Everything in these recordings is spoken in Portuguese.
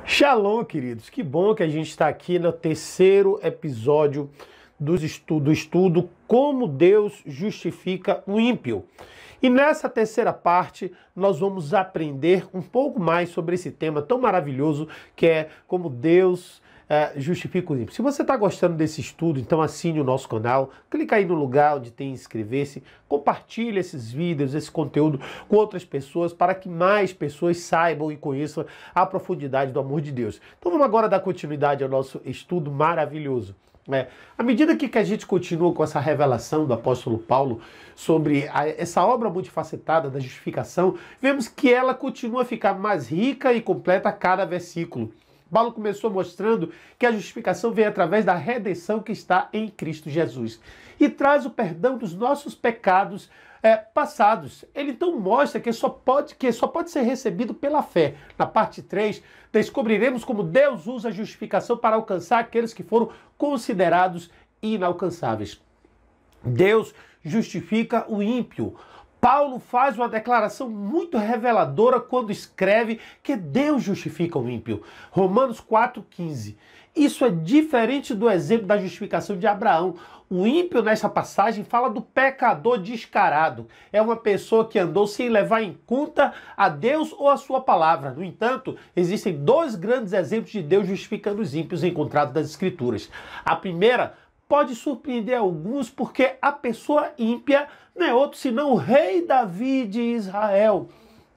Shalom, queridos. Que bom que a gente está aqui no terceiro episódio do estudo Como Deus Justifica o Ímpio. E nessa terceira parte, nós vamos aprender um pouco mais sobre esse tema tão maravilhoso que é como Deus justifica o ímpio. Se você está gostando desse estudo, então assine o nosso canal, clica aí no lugar onde tem inscrever-se, compartilhe esses vídeos, esse conteúdo com outras pessoas para que mais pessoas saibam e conheçam a profundidade do amor de Deus. Então vamos agora dar continuidade ao nosso estudo maravilhoso. À medida que a gente continua com essa revelação do apóstolo Paulo sobre essa obra multifacetada da justificação, vemos que ela continua a ficar mais rica e completa a cada versículo. Paulo começou mostrando que a justificação vem através da redenção que está em Cristo Jesus e traz o perdão dos nossos pecados passados. Ele então mostra que só pode ser recebido pela fé. Na parte 3, descobriremos como Deus usa a justificação para alcançar aqueles que foram considerados inalcançáveis. Deus justifica o ímpio. Paulo faz uma declaração muito reveladora quando escreve que Deus justifica o ímpio. Romanos 4,15. Isso é diferente do exemplo da justificação de Abraão. O ímpio nessa passagem fala do pecador descarado. É uma pessoa que andou sem levar em conta a Deus ou a sua palavra. No entanto, existem dois grandes exemplos de Deus justificando os ímpios encontrados nas Escrituras. A primeira pode surpreender alguns porque a pessoa ímpia não é outro senão o rei Davi de Israel.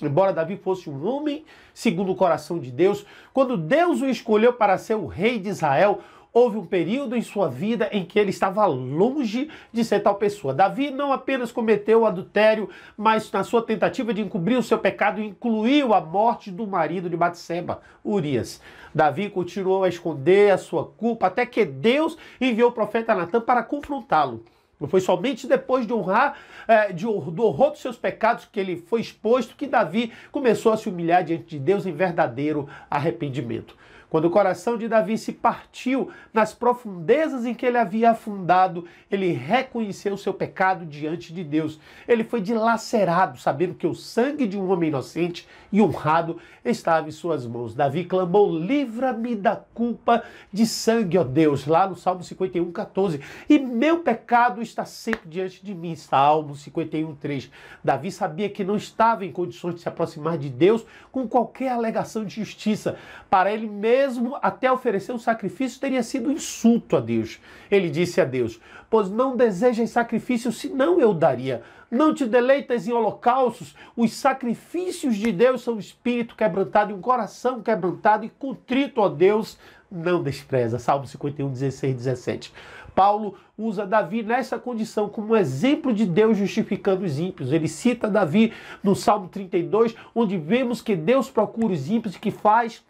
Embora Davi fosse um homem segundo o coração de Deus, quando Deus o escolheu para ser o rei de Israel, houve um período em sua vida em que ele estava longe de ser tal pessoa. Davi não apenas cometeu o adultério, mas na sua tentativa de encobrir o seu pecado, incluiu a morte do marido de Batseba, Urias. Davi continuou a esconder a sua culpa até que Deus enviou o profeta Natan para confrontá-lo. Não foi somente depois de do horror dos seus pecados que ele foi exposto que Davi começou a se humilhar diante de Deus em verdadeiro arrependimento. Quando o coração de Davi se partiu nas profundezas em que ele havia afundado, ele reconheceu o seu pecado diante de Deus. Ele foi dilacerado, sabendo que o sangue de um homem inocente e honrado estava em suas mãos. Davi clamou: livra-me da culpa de sangue, ó Deus, lá no Salmo 51,14. E meu pecado está sempre diante de mim, Salmo 51,3. Davi sabia que não estava em condições de se aproximar de Deus com qualquer alegação de justiça. Para ele mesmo até oferecer um sacrifício teria sido insulto a Deus. Ele disse a Deus: pois não desejas sacrifício, senão eu daria. Não te deleitas em holocaustos. Os sacrifícios de Deus são um espírito quebrantado e um coração quebrantado e contrito, ó Deus, não despreza. Salmo 51, 16, 17. Paulo usa Davi nessa condição como um exemplo de Deus justificando os ímpios. Ele cita Davi no Salmo 32, onde vemos que Deus procura os ímpios e que faz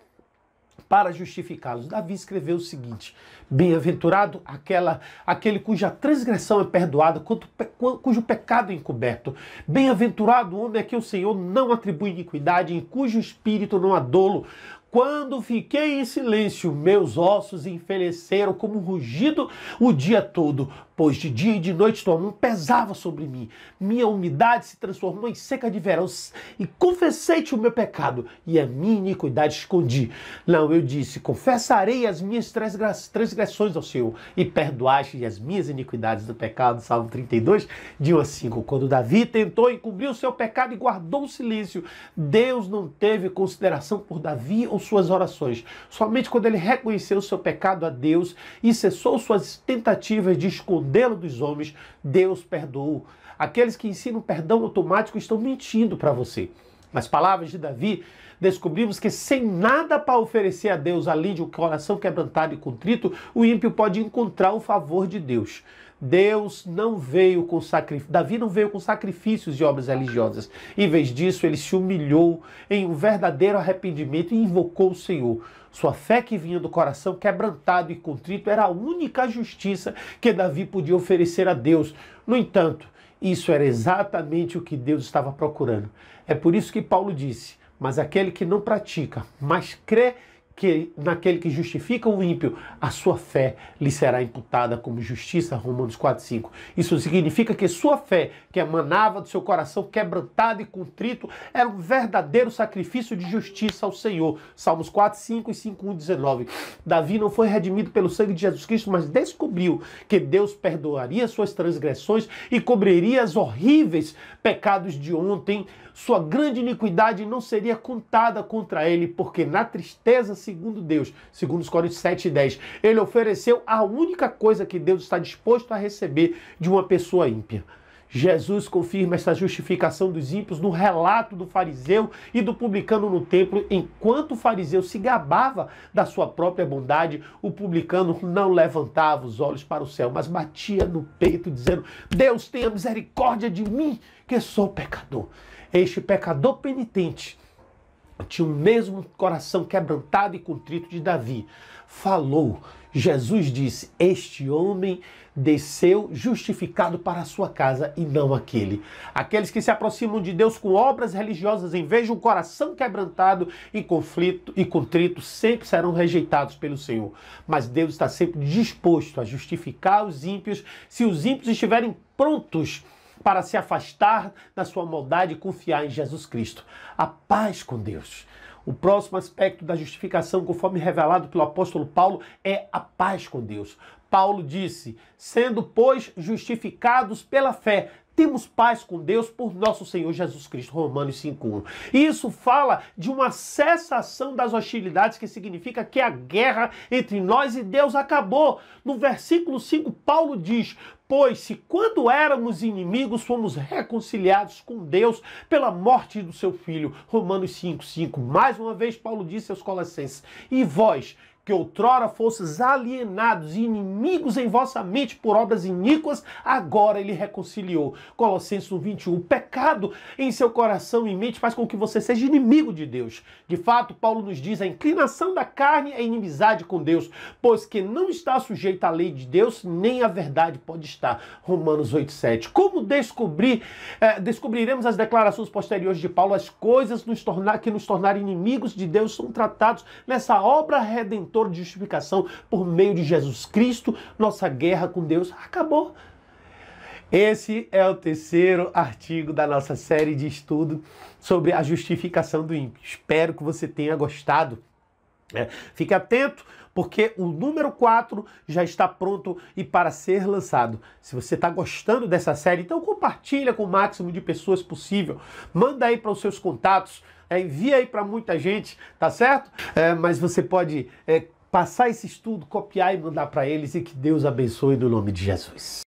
para justificá-los. Davi escreveu o seguinte: bem-aventurado aquele cuja transgressão é perdoada, cujo pecado é encoberto. Bem-aventurado o homem a quem o Senhor não atribui iniquidade, em cujo espírito não há dolo. Quando fiquei em silêncio, meus ossos envelheceram como um rugido o dia todo, pois de dia e de noite tua mão pesava sobre mim. Minha umidade se transformou em seca de verão, e confessei-te o meu pecado, e a minha iniquidade escondi. Não, eu disse: confessarei as minhas transgressões ao Senhor, e perdoaste as minhas iniquidades do pecado. Salmo 32, de 1 a 5. Quando Davi tentou encobrir o seu pecado e guardou o silêncio, Deus não teve consideração por Davi ou suas orações. Somente quando ele reconheceu o seu pecado a Deus e cessou suas tentativas de escondê-lo dos homens, Deus perdoou. Aqueles que ensinam perdão automático estão mentindo para você. Nas palavras de Davi, descobrimos que sem nada para oferecer a Deus, além de um coração quebrantado e contrito, o ímpio pode encontrar o favor de Deus. Davi não veio com sacrifícios e obras religiosas. Em vez disso, ele se humilhou em um verdadeiro arrependimento e invocou o Senhor. Sua fé, que vinha do coração quebrantado e contrito, era a única justiça que Davi podia oferecer a Deus. No entanto, isso era exatamente o que Deus estava procurando. É por isso que Paulo disse: mas aquele que não pratica, mas crê que naquele que justifica o ímpio, a sua fé lhe será imputada como justiça, Romanos 4:5. Isso significa que sua fé, que emanava do seu coração quebrantado e contrito, era um verdadeiro sacrifício de justiça ao Senhor, Salmos 4:5 e 5:19. Davi não foi redimido pelo sangue de Jesus Cristo, mas descobriu que Deus perdoaria suas transgressões e cobriria os horríveis pecados de ontem. Sua grande iniquidade não seria contada contra ele, porque na tristeza, segundo Deus, segundo os Coríntios 7:10, ele ofereceu a única coisa que Deus está disposto a receber de uma pessoa ímpia. Jesus confirma essa justificação dos ímpios no relato do fariseu e do publicano no templo. Enquanto o fariseu se gabava da sua própria bondade, o publicano não levantava os olhos para o céu, mas batia no peito, dizendo: Deus, tenha misericórdia de mim, que sou pecador. Este pecador penitente tinha o mesmo coração quebrantado e contrito de Davi. Falou, Jesus disse: este homem desceu justificado para a sua casa e não aquele. Aqueles que se aproximam de Deus com obras religiosas em vez de um coração quebrantado e conflito e contrito sempre serão rejeitados pelo Senhor. Mas Deus está sempre disposto a justificar os ímpios se os ímpios estiverem prontos para se afastar da sua maldade e confiar em Jesus Cristo. A paz com Deus. O próximo aspecto da justificação, conforme revelado pelo apóstolo Paulo, é a paz com Deus. Paulo disse: sendo, pois, justificados pela fé, temos paz com Deus por nosso Senhor Jesus Cristo, Romanos 5:1. Isso fala de uma cessação das hostilidades, que significa que a guerra entre nós e Deus acabou. No versículo 5, Paulo diz: pois se quando éramos inimigos fomos reconciliados com Deus pela morte do seu Filho, Romanos 5:5. Mais uma vez Paulo disse aos Colossenses: e vós, que outrora fostes alienados e inimigos em vossa mente por obras iníquas, agora ele reconciliou. Colossenses 1:21. O pecado em seu coração e mente faz com que você seja inimigo de Deus. De fato, Paulo nos diz: a inclinação da carne é inimizade com Deus, pois que não está sujeito à lei de Deus, nem a verdade pode estar. Romanos 8:7. Como descobriremos as declarações posteriores de Paulo, as coisas que nos tornaram inimigos de Deus são tratados nessa obra redentora de justificação por meio de Jesus Cristo. Nossa guerra com Deus acabou. Esse é o terceiro artigo da nossa série de estudo sobre a justificação do ímpio. Espero que você tenha gostado. Fique atento, porque o número 4 já está pronto e para ser lançado. Se você está gostando dessa série, então compartilha com o máximo de pessoas possível. Manda aí para os seus contatos. Envia aí para muita gente, tá certo? Mas você pode passar esse estudo, copiar e mandar para eles, e que Deus abençoe no nome de Jesus.